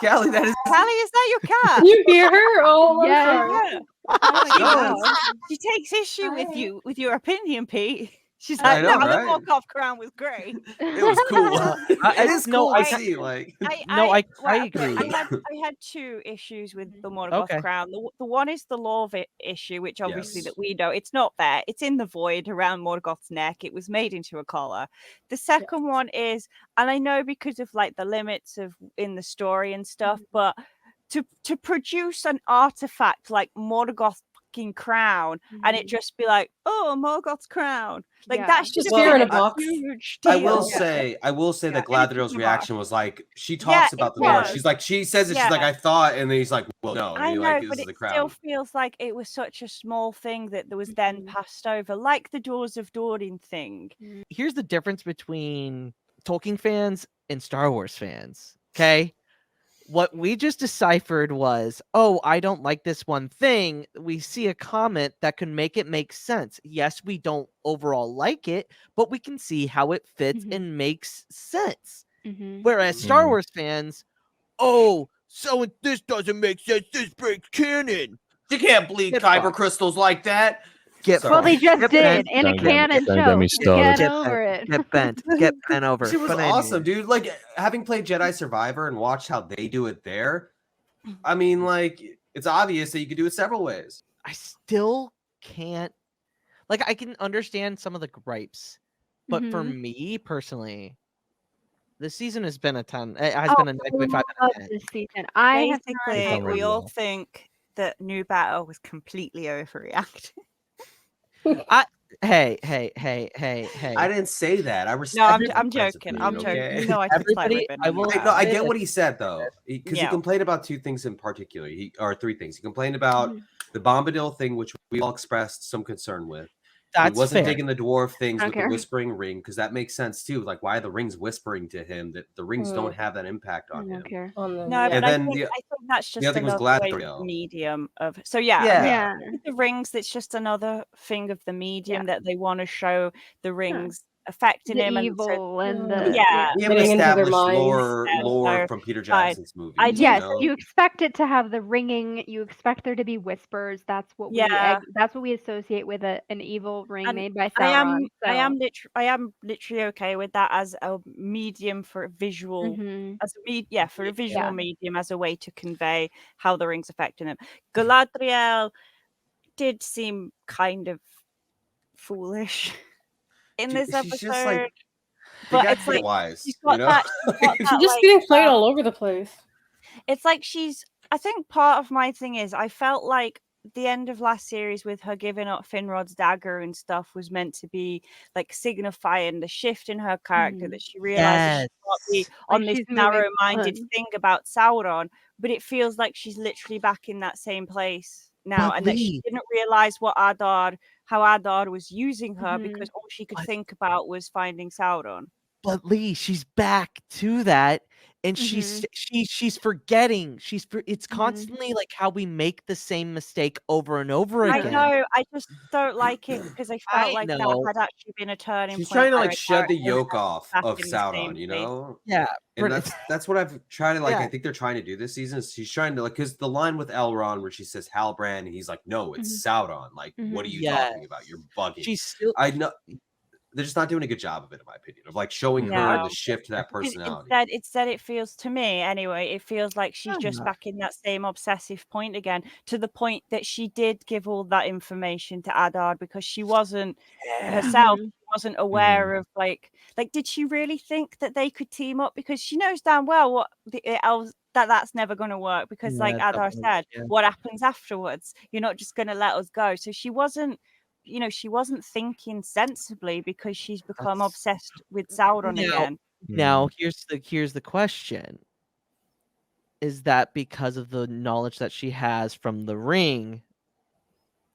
[SPEAKER 6] Callie, that is.
[SPEAKER 5] Callie, is that your cat?
[SPEAKER 2] You hear her? Oh, I'm
[SPEAKER 4] Yes.
[SPEAKER 2] sorry.
[SPEAKER 5] Yeah.
[SPEAKER 4] Oh my
[SPEAKER 6] No,
[SPEAKER 4] god.
[SPEAKER 5] She takes issue with
[SPEAKER 4] Hi.
[SPEAKER 5] you with your opinion, Pete. She's
[SPEAKER 6] I
[SPEAKER 5] like,
[SPEAKER 6] know,
[SPEAKER 5] no,
[SPEAKER 6] right?
[SPEAKER 5] the Morgoth crown was great.
[SPEAKER 6] It was cool.
[SPEAKER 1] I-
[SPEAKER 6] It is
[SPEAKER 1] no,
[SPEAKER 6] cool
[SPEAKER 1] I-
[SPEAKER 6] to see. Like,
[SPEAKER 1] I
[SPEAKER 5] well,
[SPEAKER 1] agree.
[SPEAKER 5] I had 2 issues with the Morgoth
[SPEAKER 1] Okay.
[SPEAKER 5] crown. The one is the law issue, which obviously
[SPEAKER 6] Yes.
[SPEAKER 5] that we know it's not there. It's in the void around Morgoth's neck. It was made into a collar. The second one is, and I know because of like the limits of in the story and stuff, but to produce an artifact like Morgoth's fucking crown and it just be like, oh, Morgoth's crown, like
[SPEAKER 4] Yeah.
[SPEAKER 5] that should
[SPEAKER 2] Just
[SPEAKER 5] have
[SPEAKER 6] Well,
[SPEAKER 2] fear
[SPEAKER 5] been
[SPEAKER 2] in a box.
[SPEAKER 5] huge
[SPEAKER 6] I
[SPEAKER 5] deal.
[SPEAKER 6] will
[SPEAKER 2] Yeah.
[SPEAKER 6] say
[SPEAKER 5] Yeah,
[SPEAKER 6] that
[SPEAKER 5] anything
[SPEAKER 6] Galadriel's
[SPEAKER 5] about-
[SPEAKER 6] reaction was like, she
[SPEAKER 5] Yeah,
[SPEAKER 6] talks
[SPEAKER 5] it
[SPEAKER 6] about the Morgoth.
[SPEAKER 5] was.
[SPEAKER 6] She's like, she says it. She's like,
[SPEAKER 5] Yeah.
[SPEAKER 6] I thought, and then he's like, well, no. And
[SPEAKER 5] I
[SPEAKER 6] he,
[SPEAKER 5] know,
[SPEAKER 6] like,
[SPEAKER 5] but
[SPEAKER 6] this is
[SPEAKER 5] it
[SPEAKER 6] the
[SPEAKER 5] still
[SPEAKER 6] crown.
[SPEAKER 5] feels like it was such a small thing that there was then passed over, like the Doors of Dorin thing.
[SPEAKER 1] Here's the difference between Tolkien fans and Star Wars fans. Okay. What we just deciphered was, oh, I don't like this one thing. We see a comment that can make it make sense. Yes, we don't overall like it, but we can see how it fits
[SPEAKER 4] Mhm.
[SPEAKER 1] and makes sense.
[SPEAKER 4] Mhm.
[SPEAKER 1] Whereas Star
[SPEAKER 3] Mhm.
[SPEAKER 1] Wars fans, oh, so this doesn't make sense. This breaks canon.
[SPEAKER 6] You can't bleed
[SPEAKER 1] Get
[SPEAKER 6] kyber
[SPEAKER 1] fucked.
[SPEAKER 6] crystals like that.
[SPEAKER 1] Get
[SPEAKER 6] Sorry.
[SPEAKER 4] Well, they just
[SPEAKER 1] Get
[SPEAKER 4] did
[SPEAKER 1] bent.
[SPEAKER 4] in a
[SPEAKER 3] Don't get me-
[SPEAKER 4] canon
[SPEAKER 3] don't
[SPEAKER 4] show.
[SPEAKER 3] get me
[SPEAKER 4] So
[SPEAKER 3] started.
[SPEAKER 4] Get over it.
[SPEAKER 1] Get bent. Get bent over.
[SPEAKER 6] She was
[SPEAKER 1] But
[SPEAKER 6] awesome,
[SPEAKER 1] anyway.
[SPEAKER 6] dude. Like, having played Jedi Survivor and watched how they do it there, I mean, like, it's obvious that you could do it several ways.
[SPEAKER 1] I still can't. Like, I can understand some of the gripes, but for
[SPEAKER 4] Mhm.
[SPEAKER 1] me personally, this season has been a 10. It has
[SPEAKER 4] Oh,
[SPEAKER 1] been a
[SPEAKER 4] I
[SPEAKER 1] 9.5 out
[SPEAKER 4] love
[SPEAKER 1] of 10.
[SPEAKER 4] this season. I have not
[SPEAKER 5] Basically,
[SPEAKER 3] done really
[SPEAKER 5] we all
[SPEAKER 3] well.
[SPEAKER 5] think that New Battle was completely overreacted.
[SPEAKER 1] Hey.
[SPEAKER 6] I didn't say that. I respect.
[SPEAKER 5] No, I'm
[SPEAKER 6] different points of
[SPEAKER 5] joking. I'm
[SPEAKER 6] opinion,
[SPEAKER 5] joking.
[SPEAKER 6] okay?
[SPEAKER 5] You know, I took slight
[SPEAKER 1] Everybody-
[SPEAKER 5] ribbon
[SPEAKER 1] I
[SPEAKER 5] on
[SPEAKER 1] will-
[SPEAKER 5] New
[SPEAKER 6] I, no,
[SPEAKER 5] Battle.
[SPEAKER 6] I get what he said though, because he
[SPEAKER 5] Yeah.
[SPEAKER 6] complained about 2 things in particular. Or 3 things. He complained about
[SPEAKER 4] Mhm.
[SPEAKER 6] the Bombadil thing, which we all expressed some concern with.
[SPEAKER 1] That's
[SPEAKER 6] he wasn't
[SPEAKER 1] fair.
[SPEAKER 6] digging the dwarf things
[SPEAKER 4] I
[SPEAKER 6] with
[SPEAKER 4] don't care.
[SPEAKER 6] the whispering ring because that makes sense too. Like, why are the rings whispering to him? That the rings don't have that impact
[SPEAKER 4] I
[SPEAKER 6] on
[SPEAKER 4] don't
[SPEAKER 6] him.
[SPEAKER 4] care.
[SPEAKER 2] On the,
[SPEAKER 5] No,
[SPEAKER 2] yeah.
[SPEAKER 5] but
[SPEAKER 6] And
[SPEAKER 5] I
[SPEAKER 6] then
[SPEAKER 5] think that's just
[SPEAKER 6] other thing was
[SPEAKER 5] another way
[SPEAKER 6] Galadriel.
[SPEAKER 5] of the medium of. So yeah,
[SPEAKER 6] Yeah.
[SPEAKER 4] Yeah.
[SPEAKER 5] with the rings, that's just another thing of the medium that they want to show the rings affecting
[SPEAKER 4] The
[SPEAKER 5] him,
[SPEAKER 4] evil and the
[SPEAKER 5] yeah.
[SPEAKER 6] We haven't
[SPEAKER 2] Getting into their
[SPEAKER 6] established
[SPEAKER 2] minds.
[SPEAKER 6] lore
[SPEAKER 5] So,
[SPEAKER 6] from Peter
[SPEAKER 5] fine.
[SPEAKER 6] Jackson's movies.
[SPEAKER 5] I do-
[SPEAKER 6] you
[SPEAKER 4] Yes,
[SPEAKER 6] know?
[SPEAKER 4] you expect it to have the ringing. You expect there to be whispers. That's what
[SPEAKER 5] Yeah.
[SPEAKER 4] that's what we associate with an evil ring
[SPEAKER 5] And
[SPEAKER 4] made by
[SPEAKER 5] I
[SPEAKER 4] Sauron.
[SPEAKER 5] am literally okay with that as a medium for visual,
[SPEAKER 4] Mhm.
[SPEAKER 5] for a visual
[SPEAKER 4] Yeah.
[SPEAKER 5] medium, as a way to convey how the ring's affecting him. Galadriel did seem kind of foolish in this
[SPEAKER 6] She's
[SPEAKER 5] episode,
[SPEAKER 6] just like, you
[SPEAKER 5] but
[SPEAKER 6] gotta
[SPEAKER 5] it's
[SPEAKER 6] get
[SPEAKER 5] like
[SPEAKER 6] wise,
[SPEAKER 5] she's
[SPEAKER 6] you
[SPEAKER 5] got
[SPEAKER 6] know?
[SPEAKER 5] that. She's got
[SPEAKER 2] She's
[SPEAKER 5] that,
[SPEAKER 2] just
[SPEAKER 5] like,
[SPEAKER 2] getting played all over the place.
[SPEAKER 5] it's like I think part of my thing is I felt like the end of last series with her giving up Finrod's dagger and stuff was meant to be like signifying the shift in her character, that she realizes she can't be on
[SPEAKER 4] Like
[SPEAKER 5] this
[SPEAKER 4] she's moving
[SPEAKER 5] narrow-minded
[SPEAKER 4] on.
[SPEAKER 5] thing about Sauron, but it feels like she's literally back in that same place now,
[SPEAKER 1] But
[SPEAKER 5] and that she
[SPEAKER 1] Lee-
[SPEAKER 5] didn't realize how Adar was using her
[SPEAKER 4] Mhm.
[SPEAKER 5] because all she could
[SPEAKER 1] But-
[SPEAKER 5] think about was finding Sauron.
[SPEAKER 9] But Lee, she's back to that, and
[SPEAKER 4] Mhm.
[SPEAKER 9] she's forgetting. It's
[SPEAKER 4] Mhm.
[SPEAKER 9] constantly like how we make the same mistake over and over
[SPEAKER 5] I
[SPEAKER 9] again.
[SPEAKER 5] know, I just don't like it because I felt
[SPEAKER 9] I
[SPEAKER 5] like that
[SPEAKER 9] know.
[SPEAKER 5] had actually been a turning
[SPEAKER 6] She's
[SPEAKER 5] point.
[SPEAKER 6] trying to
[SPEAKER 5] where
[SPEAKER 6] like
[SPEAKER 5] a
[SPEAKER 6] shed the
[SPEAKER 5] character
[SPEAKER 6] yoke
[SPEAKER 5] was
[SPEAKER 6] off
[SPEAKER 5] back
[SPEAKER 6] of
[SPEAKER 5] in the same
[SPEAKER 6] Sauron, you
[SPEAKER 5] place.
[SPEAKER 6] know?
[SPEAKER 9] Yeah,
[SPEAKER 6] And
[SPEAKER 9] but
[SPEAKER 6] that's what I've tried to like.
[SPEAKER 9] Yeah.
[SPEAKER 6] I think they're trying to do this season. Is she's trying to like, because the line with Elrond where she says Halbrand, and he's like, "No, it's Sauron." Like, what are you talking about? You're bugging.
[SPEAKER 9] she's still.
[SPEAKER 6] I know they're just not doing a good job of it, in my opinion, of like showing her and
[SPEAKER 5] No.
[SPEAKER 6] the shift to that
[SPEAKER 5] Because
[SPEAKER 6] personality.
[SPEAKER 5] instead it feels to me anyway, it feels like she's just
[SPEAKER 9] Yeah.
[SPEAKER 5] back in that same obsessive point again, to the point that she did give all that information to Adar because she wasn't herself,
[SPEAKER 4] Mhm.
[SPEAKER 5] she wasn't aware of like did she really think that they could team up? Because she knows damn well what the elves that's never going to work, because like
[SPEAKER 9] Yeah,
[SPEAKER 5] Adar
[SPEAKER 9] definitely,
[SPEAKER 5] said,
[SPEAKER 9] yeah.
[SPEAKER 5] what happens afterwards? You're not just going to let us go. So she wasn't thinking sensibly because she's become
[SPEAKER 9] That's-
[SPEAKER 5] obsessed with Sauron
[SPEAKER 9] Now-
[SPEAKER 5] again.
[SPEAKER 9] Now, here's the question: is that because of the knowledge that she has from the ring?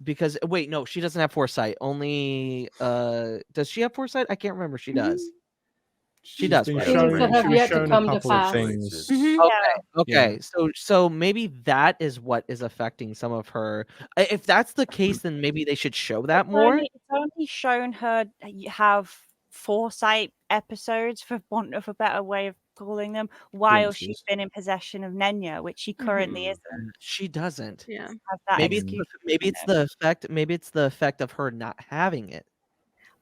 [SPEAKER 9] Because wait, no, she doesn't have foresight. Only does she have foresight? I can't remember. She does. She does,
[SPEAKER 3] been
[SPEAKER 9] right?
[SPEAKER 2] Things that
[SPEAKER 3] shown,
[SPEAKER 2] have
[SPEAKER 3] she was
[SPEAKER 2] yet to
[SPEAKER 3] shown
[SPEAKER 2] come
[SPEAKER 3] a
[SPEAKER 2] to
[SPEAKER 3] couple of
[SPEAKER 2] pass.
[SPEAKER 3] things.
[SPEAKER 4] Mhm.
[SPEAKER 9] Okay. So maybe that is what is affecting some of her. If that's the case, then maybe they should show that more.
[SPEAKER 5] It's only shown her have foresight episodes, for want of a better way of calling them, while she's
[SPEAKER 3] Glimpses.
[SPEAKER 5] been in possession of Nenya, which she currently isn't.
[SPEAKER 9] She doesn't.
[SPEAKER 4] Yeah.
[SPEAKER 5] Have that
[SPEAKER 9] Maybe
[SPEAKER 5] excuse.
[SPEAKER 9] it's the effect. Maybe it's the effect of her not having it.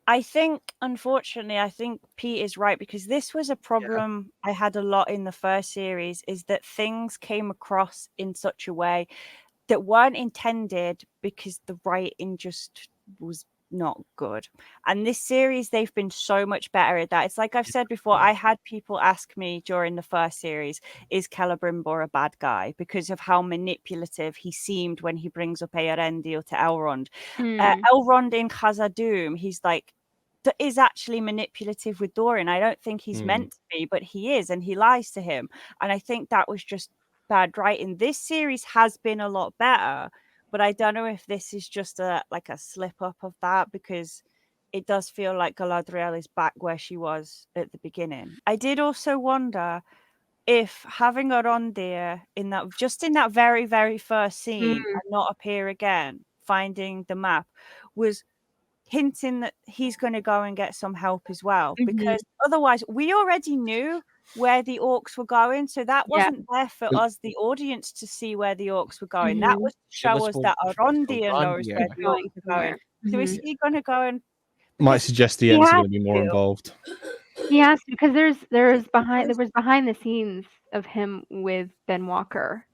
[SPEAKER 5] I think, unfortunately, Pete is right, because this was a problem I had a lot in the first series, is that things came across in such a way that weren't intended because the writing just was not good. And this series, they've been so much better at that. It's like I've said before, I had people ask me during the first series, is Celebrimbor a bad guy? Because of how manipulative he seemed when he brings up Eärendil to Elrond. Elrond in Khazad-dûm, he's like, that is actually manipulative with Dorian. I don't think he's meant to be, but he is, and he lies to him. And I think that was just bad writing. This series has been a lot better, but I don't know if this is just a slip up of that, because it does feel like Galadriel is back where she was at the beginning. I did also wonder if having Arondir in that very, very first scene and not appear again, finding the map, was hinting that he's going to go and get some help as well, because otherwise we already knew where the orcs were going, so that wasn't there for us, the audience, to see where the orcs were going. That was to show us that Arondir knows where the orcs are going. So is he going to go and
[SPEAKER 3] Might suggest the Ents are going to be more involved.
[SPEAKER 4] He has to, because there was behind the scenes of him with Ben Walker.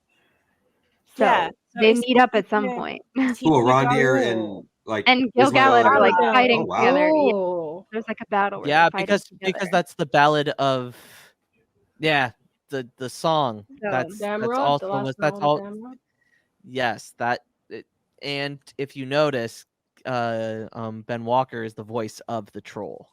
[SPEAKER 4] So
[SPEAKER 5] Yeah, so
[SPEAKER 4] they
[SPEAKER 5] is
[SPEAKER 4] meet up at some
[SPEAKER 5] gonna-
[SPEAKER 4] point.
[SPEAKER 5] is he
[SPEAKER 6] Who,
[SPEAKER 5] gonna go-
[SPEAKER 6] Arondir and like
[SPEAKER 4] And Gil
[SPEAKER 6] Ismael
[SPEAKER 4] Galad are like
[SPEAKER 6] and-
[SPEAKER 4] fighting
[SPEAKER 6] Oh, wow.
[SPEAKER 4] together. Yeah,
[SPEAKER 2] Oh.
[SPEAKER 4] there's like a battle. Where
[SPEAKER 9] Yeah,
[SPEAKER 4] they're fighting
[SPEAKER 9] because
[SPEAKER 4] together.
[SPEAKER 9] that's the ballad of, the song.
[SPEAKER 4] So,
[SPEAKER 9] That's
[SPEAKER 2] Damrod, the
[SPEAKER 9] also
[SPEAKER 2] last
[SPEAKER 9] that's
[SPEAKER 2] novel
[SPEAKER 9] all.
[SPEAKER 2] of Damrod?
[SPEAKER 9] Yes, and if you notice, Ben Walker is the voice of the troll.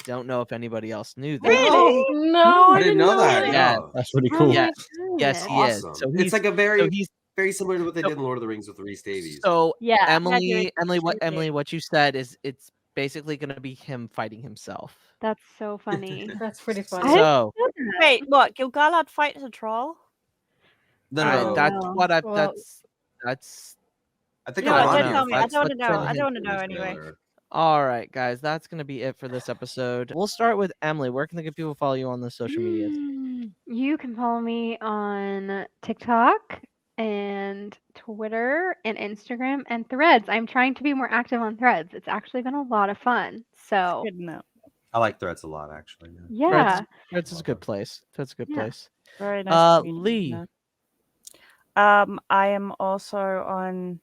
[SPEAKER 9] Don't know if anybody else knew that.
[SPEAKER 4] Really?
[SPEAKER 2] Oh, no,
[SPEAKER 6] I didn't know that.
[SPEAKER 9] Yeah.
[SPEAKER 6] No.
[SPEAKER 3] That's really
[SPEAKER 4] Oh
[SPEAKER 3] cool.
[SPEAKER 4] my
[SPEAKER 9] Yes,
[SPEAKER 4] goodness.
[SPEAKER 9] he is.
[SPEAKER 6] Awesome.
[SPEAKER 9] So
[SPEAKER 6] It's
[SPEAKER 9] he's
[SPEAKER 6] like a very
[SPEAKER 9] he's
[SPEAKER 6] very similar to what they
[SPEAKER 9] so-
[SPEAKER 6] did in Lord of the Rings with Rhys Davies.
[SPEAKER 9] so
[SPEAKER 4] Yeah.
[SPEAKER 9] Emily,
[SPEAKER 5] Stupid.
[SPEAKER 9] what you said is it's basically going to be him fighting himself.
[SPEAKER 4] That's so funny.
[SPEAKER 2] That's pretty funny.
[SPEAKER 9] So
[SPEAKER 5] Wait, what? Gil Galad fights a troll?
[SPEAKER 6] No.
[SPEAKER 9] that's
[SPEAKER 4] know.
[SPEAKER 9] what
[SPEAKER 2] Well-
[SPEAKER 9] that's
[SPEAKER 6] I think
[SPEAKER 5] No,
[SPEAKER 9] I
[SPEAKER 5] don't
[SPEAKER 9] don't
[SPEAKER 5] tell
[SPEAKER 9] know.
[SPEAKER 5] me. I
[SPEAKER 9] That's
[SPEAKER 5] don't want to
[SPEAKER 9] what's
[SPEAKER 5] know.
[SPEAKER 9] been
[SPEAKER 5] I don't want to
[SPEAKER 6] in
[SPEAKER 5] know
[SPEAKER 6] the
[SPEAKER 5] anyway.
[SPEAKER 6] trailer.
[SPEAKER 9] All right, guys, that's gonna be it for this episode. We'll start with Emily. Where can the good people follow you on the social medias?
[SPEAKER 4] You can follow me on TikTok and Twitter and Instagram and Threads. I'm trying to be more active on Threads. It's actually been a lot of fun. So
[SPEAKER 5] Good enough.
[SPEAKER 6] I like Threads a lot, actually.
[SPEAKER 4] yeah.
[SPEAKER 9] Threads is a good place. Threads is a good
[SPEAKER 4] Yeah.
[SPEAKER 9] place.
[SPEAKER 5] Very nice.
[SPEAKER 9] Lee.
[SPEAKER 5] I am also on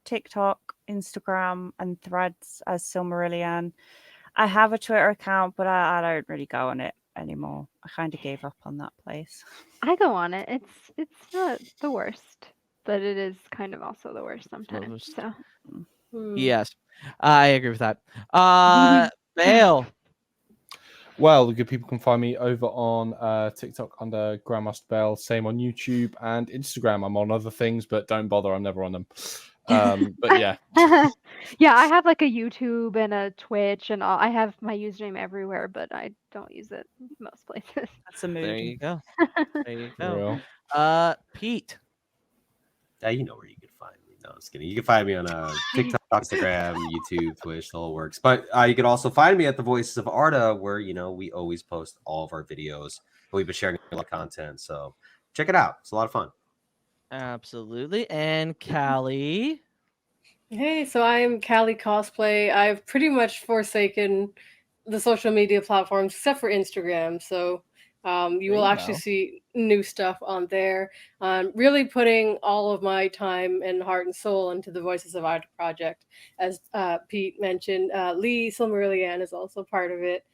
[SPEAKER 5] TikTok, Instagram, and Threads as Silmarillion. I have a Twitter account, but I don't really go on it anymore. I kind of gave up on that place.
[SPEAKER 4] I go on it. It's not the worst, but it is kind of also the worst sometimes.
[SPEAKER 9] worst.
[SPEAKER 4] So
[SPEAKER 9] Yes, I agree with that. Bale.
[SPEAKER 3] Well, the good people can find me over on TikTok under Grandmaster Bell. Same on YouTube and Instagram. I'm on other things, but don't bother. I'm never on them. But yeah.
[SPEAKER 4] yeah, I have like a YouTube and a Twitch and all. I have my username everywhere, but I don't use it most places.
[SPEAKER 5] That's a mood.
[SPEAKER 9] There you go. There you
[SPEAKER 3] For
[SPEAKER 9] go.
[SPEAKER 3] real.
[SPEAKER 9] Pete.
[SPEAKER 6] You know where you can find me. No, I'm just kidding. You can find me on TikTok, Instagram, YouTube, Twitch, the whole works. But you can also find me at the Voices of Arda, where we always post all of our videos. We've been sharing a lot of content, so check it out. It's a lot of fun.
[SPEAKER 9] Absolutely. And Callie.
[SPEAKER 2] Hey, so I'm Callie Cosplay. I've pretty much forsaken the social media platforms except for Instagram. So you will actually see new stuff on there. Really putting all of my time and heart and soul into the Voices of Art project. As Pete mentioned, Lee Silmarillion is also part of it.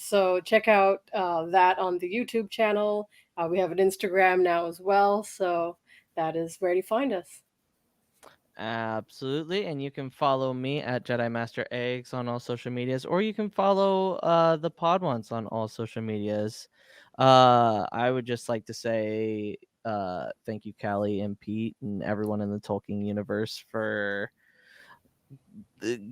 [SPEAKER 2] So check out that on the YouTube channel. We have an Instagram now as well. So that is where to find us.
[SPEAKER 9] Absolutely. And you can follow me at Jedi Master Eggs on all social medias, or you can follow the Pod Ones on all social medias. I would just like to say thank you, Callie and Pete, and everyone in the Tolkien universe for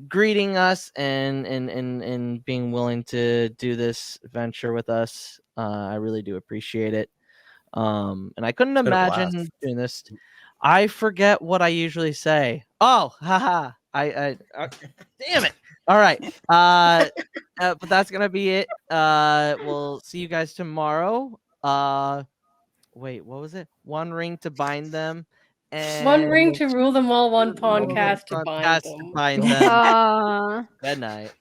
[SPEAKER 9] greeting us and being willing to do this venture with us. I really do appreciate it. And I couldn't
[SPEAKER 6] been a
[SPEAKER 9] imagine
[SPEAKER 6] blast.
[SPEAKER 9] doing this. I forget what I usually say. Oh, haha. Damn it. All right. But that's gonna be it. We'll see you guys tomorrow. Wait, what was it? One ring to bind them, and
[SPEAKER 2] One ring to rule them all, one pawn
[SPEAKER 9] one
[SPEAKER 2] cast to
[SPEAKER 9] pawn
[SPEAKER 2] bind
[SPEAKER 9] cast to
[SPEAKER 2] them.
[SPEAKER 9] bind them. Good night.